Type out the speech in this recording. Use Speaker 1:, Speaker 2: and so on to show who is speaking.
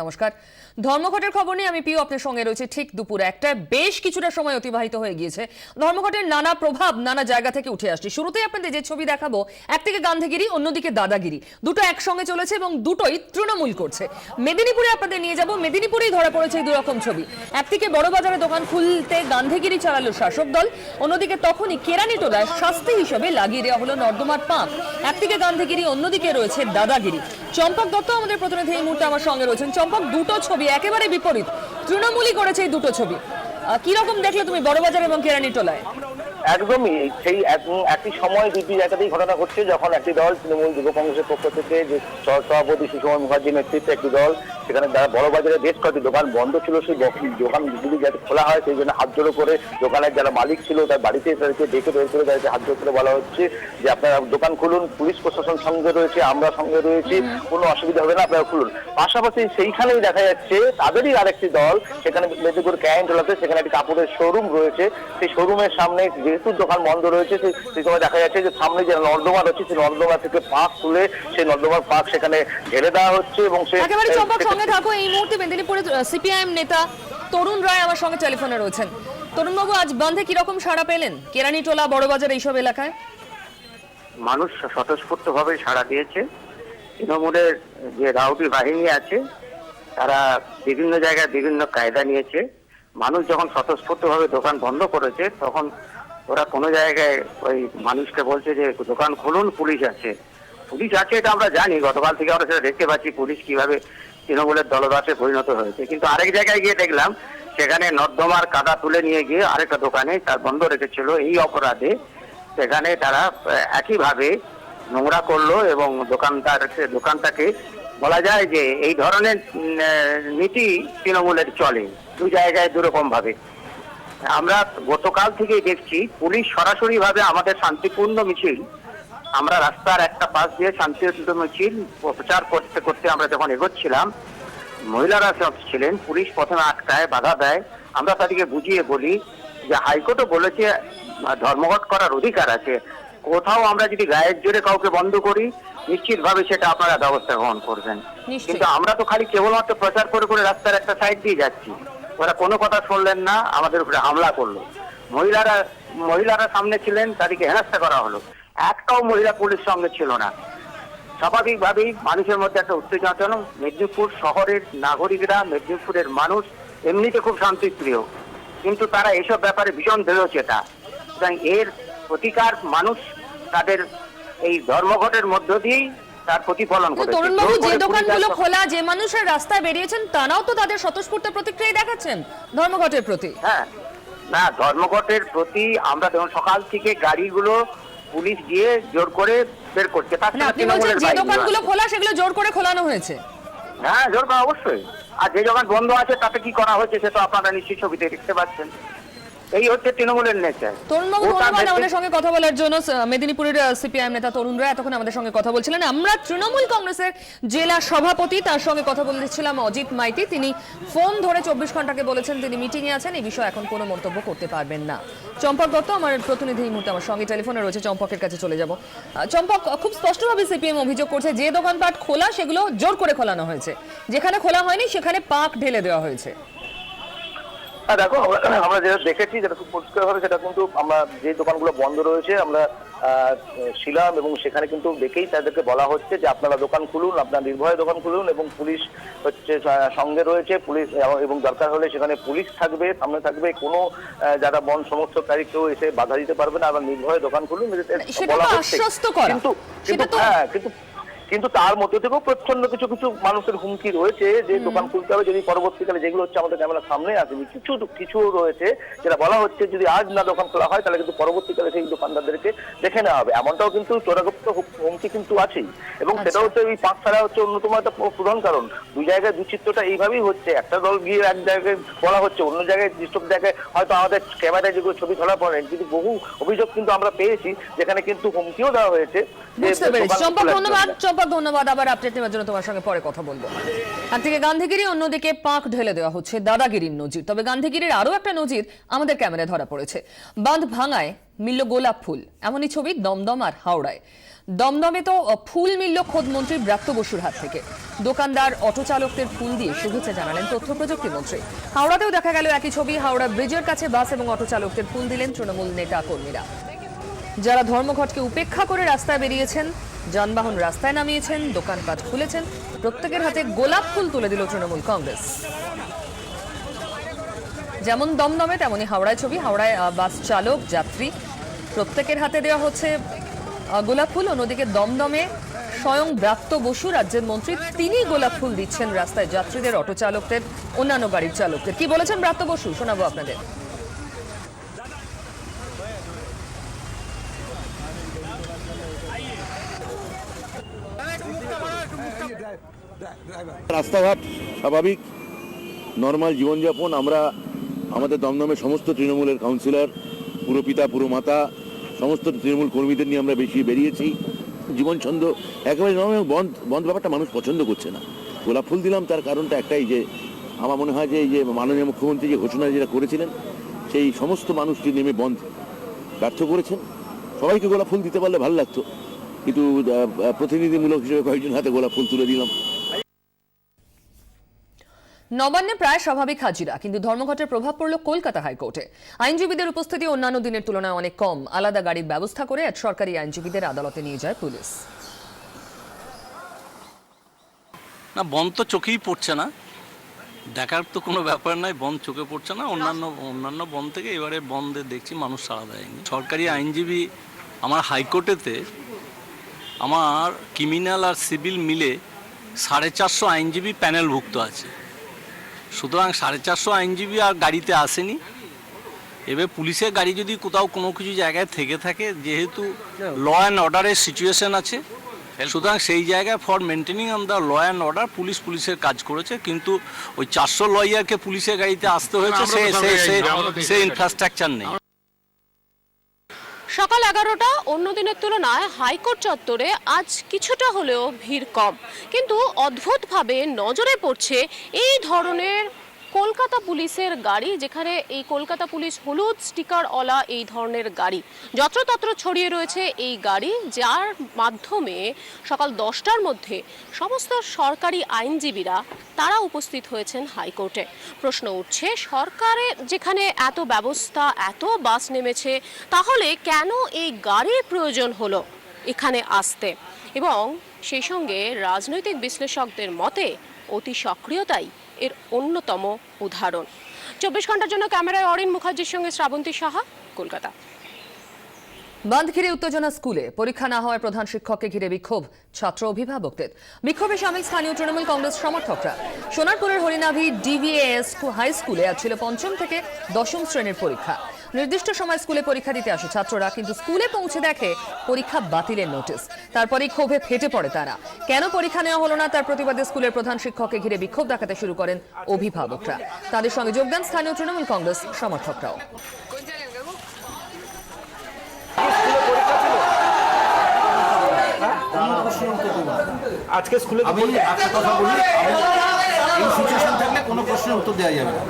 Speaker 1: নমস্কার। ধর্মঘটের খবর নিয়ে আমি পিও আপনার সঙ্গে রয়েছে ঠিক দুপুর একটা। বেশ কিছুটা সময় অতিবাহিত হয়ে গিয়েছে। ধর্মঘটের নানা প্রভাব নানা জায়গা থেকে উঠে আসছে। শুরুতেই আপনাদের যে ছবি দেখাবো, একদিকে গান্ধীগিরি, অন্যদিকে দাদাগিরি, দুটো একসঙ্গে চলেছে এবং দুটোই তৃণমূল করছে। মেদিনীপুরে আপনাদের নিয়ে যাব। মেদিনীপুরেই ধরা পড়েছে এই দুরকম ছবি। একদিকে বড়বাজারে দোকান খুলতে গান্ধীগিরি চালালো শাসক দল, অন্যদিকে তখনই কেরানীটোলায় শাস্তি হিসেবে লাগিয়ে দেওয়া হলো নর্দমার পাঁক। একদিকে গান্ধীগিরি, অন্যদিকে রয়েছে দাদাগিরি। চম্পক দত্ত আমাদের প্রতিনিধি এই মুহূর্তে আমার সঙ্গে রয়েছেন। চম্পক, দুটো ছবি একেবারে বিপরীত, তৃণমূলই করেছে এই দুটো ছবি। কি রকম দেখলে তুমি বড়বাজার এবং কেরানীটোলায়?
Speaker 2: একদমই সেই একই সময় দুটি জায়গাতেই ঘটনা ঘটছে। যখন একটি দল তৃণমূল যুব কংগ্রেসের পক্ষ থেকে, যে সভাপতি সুষমা মুখার্জির নেতৃত্বে একটি দল, সেখানে যারা বড়বাজারে বেশ কয়েকটি দোকান বন্ধ ছিল, সেই দোকানগুলি যাতে খোলা হয় সেই জন্য হাত জোড়ো করে দোকানের যারা মালিক ছিল তার বাড়িতে তাদেরকে ডেকে বের করে তাদেরকে হাত জোড়ো করে বলা হচ্ছে যে আপনারা দোকান খুলুন, পুলিশ প্রশাসন সঙ্গে রয়েছে, আমরা সঙ্গে রয়েছি, কোনো অসুবিধা হবে না, আপনারা খুলুন। পাশাপাশি সেইখানেই দেখা যাচ্ছে তাদেরই আরেকটি দল, সেখানে মেদিনীপুর কেরানীটোলাতে সেখানে একটি কাপড়ের শোরুম রয়েছে। সেই শোরুমের সামনে যেহেতু দোকান বন্ধ রয়েছে, সেই সময় দেখা যাচ্ছে যে সামনে যে নর্দমা রয়েছে সেই নর্দমা থেকে পাক তুলে সেই নর্দমার পাক সেখানে ঢেলে দেওয়া হচ্ছে। এবং
Speaker 1: একেবারে চম্পক সঙ্গে থাকো। এই মুহূর্তে মেদিনীপুরে সিপিআইএম নেতা তরুণ রায় আমার সঙ্গে টেলিফোনে রয়েছেন। তরুণবাবু, আজ বন্ধে কিরকম সাড়া পেলেন কেরানীটোলা, বড়বাজার এইসব এলাকায়?
Speaker 3: মানুষ স্বতঃস্ফূর্তভাবে সাড়া দিয়েছে। তৃণমূলের যে রাউডি বাহিনী আছে তারা বিভিন্ন জায়গায় বিভিন্ন কায়দা নিয়েছে। মানুষ যখন স্বতঃস্ফূর্তভাবে দোকান বন্ধ করেছে তখন ওরা কোনো জায়গায় ওই মানুষকে বলছে যে দোকান খুলুন, পুলিশ আছে। পুলিশ আছে এটা আমরা জানি, গতকাল থেকে আমরা সেটা দেখতে পাচ্ছি পুলিশ কিভাবে তৃণমূলের দলদাসে পরিণত হয়েছে। কিন্তু আরেক জায়গায় গিয়ে দেখলাম সেখানে নর্দমার কাদা তুলে নিয়ে গিয়ে আরেকটা দোকানে তার বন্ধ রেখেছিল। এই অপরাধে সেখানে তারা একইভাবে নোংরা করলো এবং দোকানটাকে বলা যায় যে এই ধরনের নীতি তৃণমূলের চলে দু জায়গায় দুরকম ভাবে। আমরা গতকাল থেকেই দেখছি পুলিশ সরাসরি ভাবে আমাদের শান্তিপূর্ণ মিছিল, আমরা রাস্তার একটা পাশ দিয়ে শান্তিপূর্ণ মিছিল প্রচার করতে করতে আমরা যখন এগোচ্ছিলাম, মহিলারা সব ছিলেন, পুলিশ প্রথমে আটকায়, বাধা দেয়। আমরা তাদেরকে বুঝিয়ে বলি যে হাইকোর্টও বলেছে ধর্মঘট করার অধিকার আছে, কোথাও আমরা যদি গায়ের জোরে কাউকে বন্ধ করি নিশ্চিতভাবে সেটা আপনারা ব্যবস্থা গ্রহণ করবেন। কিন্তু আমরা তো খালি কেবলমাত্র প্রচার করে করে রাস্তার একটা সাইড দিয়ে যাচ্ছি, ওরা কোনো কথা শুনলেন না, আমাদের উপরে হামলা করলো। মহিলারা সামনে ছিলেন, তাদেরকে হেনস্থা করা হলো। একটাও মহিলা পুলিশ সঙ্গে ছিল না। স্বাভাবিকভাবেই মানুষের মধ্যে একটা উত্তেজনা। মেদিনীপুর শহরের নাগরিকরা, মেদিনীপুরের মানুষ এমনিতে খুব শান্তিপ্রিয়, কিন্তু তারা এসব ব্যাপারে ভীষণ দৃঢ়চেতা। সুতরাং এর প্রতিকার মানুষ তাদের এই ধর্মঘটের মধ্য দিয়েই তার প্রতিফলন করেছে।
Speaker 1: তরুণবাবু, যে দোকানগুলো খোলা, যে মানুষের রাস্তায় বেরিয়েছেন তারাও তো তাদের স্বতঃস্ফূর্ত প্রতিক্রিয়া দেখাচ্ছেন ধর্মঘটের প্রতি।
Speaker 3: হ্যাঁ, না, ধর্মঘটের প্রতি আমরা যখন সকাল থেকে গাড়িগুলো পুলিশ গিয়ে জোর করে বের করছে।
Speaker 1: আপনি বলছেন যে দোকানগুলো খোলা সেগুলো জোর করে খোলানো হয়েছে?
Speaker 3: হ্যাঁ, জোর করা অবশ্যই। আর যে দোকান বন্ধ আছে তাতে কি করা হয়েছে সে তো আপনারা নিশ্চয়ই ছবিতে দেখতে পাচ্ছেন। এই হচ্ছে তৃণমূলের নেতা।
Speaker 1: তরুণবাবু, ধন্যবাদ আমাদের সঙ্গে কথা বলার জন্য। মেদিনীপুরের সিপিআইএম নেতা তরুণ রায় এতক্ষণ আমাদের সঙ্গে কথা বলছিলেন। আমরা তৃণমূল কংগ্রেসের জেলা সভাপতি, তার সঙ্গে কথা বলছিলাম অজিত মাইতি। তিনি ফোন ধরে 24 ঘন্টাকে বলেছেন তিনি মিটিং এ আছেন, এই বিষয়ে এখন কোনো মন্তব্য করতে পারবেন না। চম্পক দত্ত আমার প্রতিনিধি এই মুহূর্তে আমার সঙ্গে টেলিফোনে রয়েছে। চম্পকের কাছে চলে যাব। চম্পক, খুব স্পষ্টভাবে সিপিএম অভিযোগ করছে যে দোকানপাট খোলা সেগুলো জোর করে খোলানো হয়েছে, যেখানে খোলা হয়নি সেখানে পাক ঢেলে দেওয়া হয়েছে।
Speaker 2: দেখো, আমরা যেটা দেখেছি যেটা খুব পরিষ্কার হবে, সেটা কিন্তু আমরা যে দোকানগুলো বন্ধ রয়েছে আমরা ছিলাম এবং সেখানে কিন্তু দেখেই তাদেরকে বলা হচ্ছে যে আপনারা দোকান খুলুন, আপনারা নির্ভয়ে দোকান খুলুন, এবং পুলিশ হচ্ছে সঙ্গে রয়েছে। পুলিশ এবং দরকার হলে সেখানে পুলিশ থাকবে, সামনে থাকবে, কোনো যারা বন সমর্থককারী কেউ এসে বাধা দিতে পারবে না, আবার নির্ভয়ে দোকান খুলুন বলা হচ্ছে। কিন্তু তার মধ্যে থেকেও প্রচ্ছন্ন কিছু কিছু মানুষের হুমকি রয়েছে যে দোকান খুলতে হবে যদি পরবর্তীকালে, যেগুলো হচ্ছে আমাদের ক্যামেরার সামনে আসেনি, কিছু রয়েছে যেটা বলা হচ্ছে যদি আজ না দোকান খোলা হয় তাহলে কিন্তু পরবর্তীকালে সেই দোকানদারদেরকে দেখে নেওয়া হবে। এমনটাও কিন্তু চোরাগুপ্ত হুমকি কিন্তু আছেই। এবং সেটা হচ্ছে এই পাঁচ ছাড়া হচ্ছে অন্যতম একটা প্রধান কারণ। দুই জায়গায় দুচিত্রটা এইভাবেই হচ্ছে, একটা দল গিয়ে এক জায়গায় বলা হচ্ছে, অন্য জায়গায় দৃষ্ট জায়গায় হয়তো আমাদের ক্যামেরায় যেগুলো ছবি ধরা পড়েন, কিন্তু বহু অভিযোগ কিন্তু আমরা পেয়েছি যেখানে কিন্তু হুমকিও দেওয়া হয়েছে।
Speaker 1: ধন্যবাদ। আবার আপডেট নেওয়ার জন্য তোমার সঙ্গে পরে কথা বলবো। একদিকে গান্ধীগিরি, অন্যদিকে পাক ঢেলে দেওয়া হচ্ছে দাদাগিরির নজির। তবে গান্ধীগিরির আরো একটা নজির আমাদের ক্যামেরায় ধরা পড়েছে। বাঁধ ভাঙায় মিলল গোলাপ ফুল, এমনই ছবি দমদম আর হাওড়ায়। দমদমে তো ফুল মিলল খোদ মন্ত্রী ব্রাত্য বসুর হাত থেকে। দোকানদার, অটো চালকদের ফুল দিয়ে শুভেচ্ছা জানালেন তথ্য প্রযুক্তি মন্ত্রী। হাওড়াতেও দেখা গেল একই ছবি। হাওড়া ব্রিজের কাছে বাস এবং অটো চালকদের ফুল দিলেন তৃণমূল নেতা কর্মীরা। যারা ধর্মঘটকে উপেক্ষা করে রাস্তায় বেরিয়েছেন, যানবাহন রাস্তায় নামিয়েছেন, দোকানপাট খুলেছেন, প্রত্যেকের হাতে গোলাপ ফুল তুলে দিল তৃণমূল কংগ্রেস। যেমন দমদমে তেমনি হাওড়ায় ছবি। হাওড়ায় বাস চালক, যাত্রী প্রত্যেকের হাতে দেওয়া হচ্ছে গোলাপ ফুল। অন্যদিকে দমদমে স্বয়ং ব্রাত্য বসু, রাজ্যের মন্ত্রী, তিনি গোলাপ ফুল দিচ্ছেন রাস্তায় যাত্রীদের, অটো চালকদের, অন্যান্য গাড়ির চালকদের। কি বলেছেন ব্রাত্য বসু শোনাবো আপনাদের।
Speaker 4: রাস্তাঘাট স্বাভাবিক, নর্মাল জীবনযাপন। আমরা আমাদের দমদমের সমস্ত তৃণমূলের কাউন্সিলর, পুরপিতা, পুরমাতা, সমস্ত তৃণমূল কর্মীদের নিয়ে আমরা বেশি বেরিয়েছি। জীবন ছন্দ একেবারে নর্মাল। বন্ধ ব্যাপারটা মানুষ পছন্দ করছে না। গোলাপ ফুল দিলাম তার কারণটা একটাই, যে আমার মনে হয় যে এই যে মাননীয় মুখ্যমন্ত্রী যে ঘোষণা যেটা করেছিলেন, সেই সমস্ত মানুষটি নেমে বন্ধ ব্যর্থ করেছেন। সবাইকে গোলাপ ফুল দিতে পারলে ভালো লাগতো, কিন্তু প্রতিনিধিমূলক হিসেবে কয়েকজন হাতে গোলাপ ফুল তুলে দিলাম।
Speaker 1: নবান্নে প্রায় স্বাভাবিক হাজিরা, কিন্তু ধর্মঘটের প্রভাব পড়ল কলকাতা হাইকোর্টে। আইনজীবীদের উপস্থিতি অন্যান্য দিনের তুলনায় অনেক কম। আলাদা গাড়ির ব্যবস্থা করে আজ সরকারি আইনজীবীদের আদালতে নিয়ে যায় পুলিশ।
Speaker 5: না, বন্ধ তো চোখেই পড়ছে না, দেখার তো কোনো ব্যাপার নাই, বন্ধ চোখে পড়ছে না। অন্যান্য বন্ধ থেকে এবারে বন্ধে দেখছি মানুষ সাড়া দেয়নি। সরকারি আইনজীবী আমার হাইকোর্টেতে আমার ক্রিমিনাল আর সিভিল মিলে 450 আইনজীবী প্যানেলভুক্ত আছে। সুতরাং 450 আইনজীবী আর গাড়িতে আসেনি। এবার পুলিশের গাড়ি যদি কোথাও কোনো কিছু জায়গায় থেকে থাকে, যেহেতু ল অ্যান্ড অর্ডারের সিচুয়েশন আছে, সুতরাং সেই জায়গায় for maintaining on the law and order পুলিশের কাজ করেছে। কিন্তু ওই 400 লয়ারকে পুলিশের গাড়িতে আসতে হয়েছে, সে ইনফ্রাস্ট্রাকচার নেই।
Speaker 6: সকাল 11টা, অন্য দিনের তুলনায় হাইকোর্ট চত্বরে আজ কিছুটা হলেও ভিড় কম, কিন্তু অদ্ভুতভাবে নজরে পড়ছে এই ধরনের কলকাতা পুলিশের গাড়ি, যেখানে এই কলকাতা পুলিশ হলুদ স্টিকারওয়ালা এই ধরনের গাড়ি যত্রতত্র ছড়িয়ে রয়েছে। এই গাড়ি যার মাধ্যমে সকাল 10টার মধ্যে সমস্ত সরকারি আইনজীবীরা তারা উপস্থিত হয়েছেন হাইকোর্টে। প্রশ্ন উঠছে, সরকারের যেখানে এত ব্যবস্থা, এত বাস নেমেছে, তাহলে কেন এই গাড়ির প্রয়োজন হলো এখানে আসতে? এবং সেই সঙ্গে রাজনৈতিক বিশ্লেষকদের মতে অতি সক্রিয়তাই এর অন্যতম উদাহরণ। 24 ঘন্টার জন্য ক্যামেরায় অরিন মুখার্জির সঙ্গে শ্রাবন্তী সাহা, কলকাতা।
Speaker 1: বন্ধ ঘিরে উত্তেজনা স্কুলে। পরীক্ষা না হওয়ায় প্রধান শিক্ষককে ঘিরে বিক্ষোভ ছাত্র অভিভাবকদের। বিক্ষোভে সামিল স্থানীয় তৃণমূল কংগ্রেস সমর্থকরা। সোনারপুরের হরিনাভি ডিভিএএস হাই স্কুলে আজ ছিল 5ম থেকে 10ম শ্রেণীর পরীক্ষা। নির্দিষ্ট সময় স্কুলে পরীক্ষা দিতে আসে ছাত্ররা, কিন্তু স্কুলে পৌঁছে দেখে পরীক্ষা বাতিলের নোটিশ। তারপরেই ক্ষোভে ফেটে পড়ে তারা। কেন পরীক্ষা নেওয়া হলো না তার প্রতিবাদে স্কুলের প্রধান শিক্ষককে ঘিরে বিক্ষোভ দেখাতে শুরু করেন অভিভাবকরা। তাদের সঙ্গে যোগ দেন স্থানীয় তৃণমূল কংগ্রেস সমর্থকরাও।
Speaker 7: আজকে স্কুলে
Speaker 8: আমি একটা কথা বলি, এই সিচুয়েশন থাকলে কোনো প্রশ্নের উত্তর দেওয়া যাবে না।